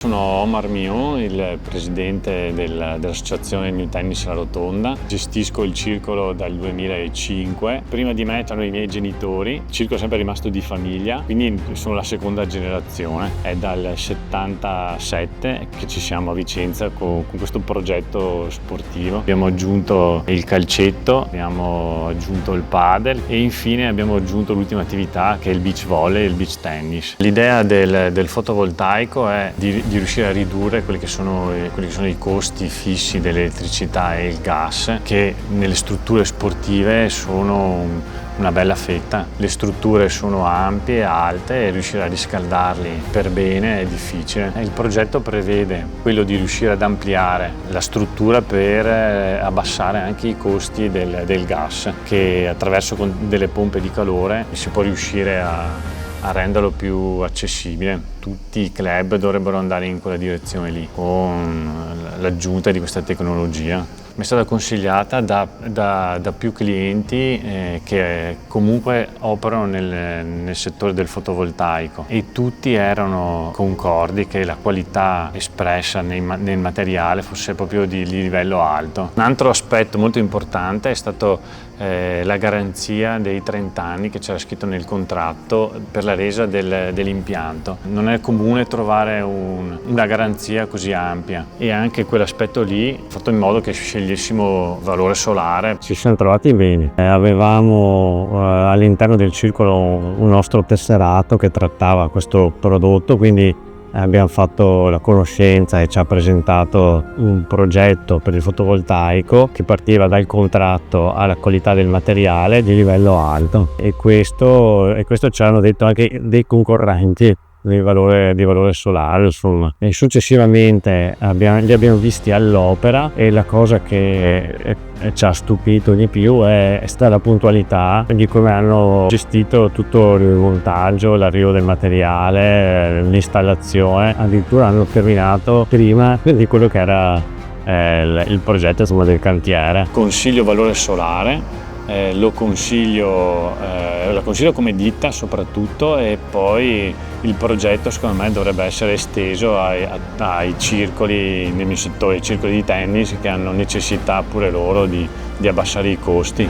Sono Omar Mio, il presidente dell'associazione New Tennis La Rotonda. Gestisco il circolo dal 2005. Prima di me c'erano i miei genitori. Il circolo è sempre rimasto di famiglia, quindi sono la seconda generazione. È dal 77 che ci siamo a Vicenza con questo progetto sportivo. Abbiamo aggiunto il calcetto, abbiamo aggiunto il padel e infine abbiamo aggiunto l'ultima attività che è il beach volley e il beach tennis. L'idea del fotovoltaico è di riuscire a ridurre quelli che sono i costi fissi dell'elettricità e il gas, che nelle strutture sportive sono una bella fetta. Le strutture sono ampie, alte e riuscire a riscaldarli per bene è difficile. Il progetto prevede quello di riuscire ad ampliare la struttura per abbassare anche i costi del gas, che attraverso delle pompe di calore si può riuscire a renderlo più accessibile. Tutti i club dovrebbero andare in quella direzione lì, con l'aggiunta di questa tecnologia. Mi è stata consigliata da più clienti che comunque operano nel settore del fotovoltaico e tutti erano concordi che la qualità espressa nel materiale fosse proprio di livello alto. Un altro aspetto molto importante è stato la garanzia dei 30 anni che c'era scritto nel contratto per la resa dell'impianto. Non è comune trovare una garanzia così ampia e anche quell'aspetto lì ha fatto in modo che scegliessimo valore solare. Ci siamo trovati bene, avevamo all'interno del circolo un nostro tesserato che trattava questo prodotto, quindi abbiamo fatto la conoscenza e ci ha presentato un progetto per il fotovoltaico che partiva dal contratto alla qualità del materiale di livello alto e questo ci hanno detto anche dei concorrenti di valore solare, insomma. E successivamente li abbiamo visti all'opera e la cosa che ci ha stupito di più è stata la puntualità di come hanno gestito tutto il montaggio, l'arrivo del materiale, l'installazione. Addirittura hanno terminato prima di quello che era il progetto, insomma, del cantiere. Consiglio valore solare. Lo consiglio come ditta soprattutto, e poi il progetto secondo me dovrebbe essere esteso ai circoli nel mio settore, i circoli di tennis che hanno necessità pure loro di abbassare i costi.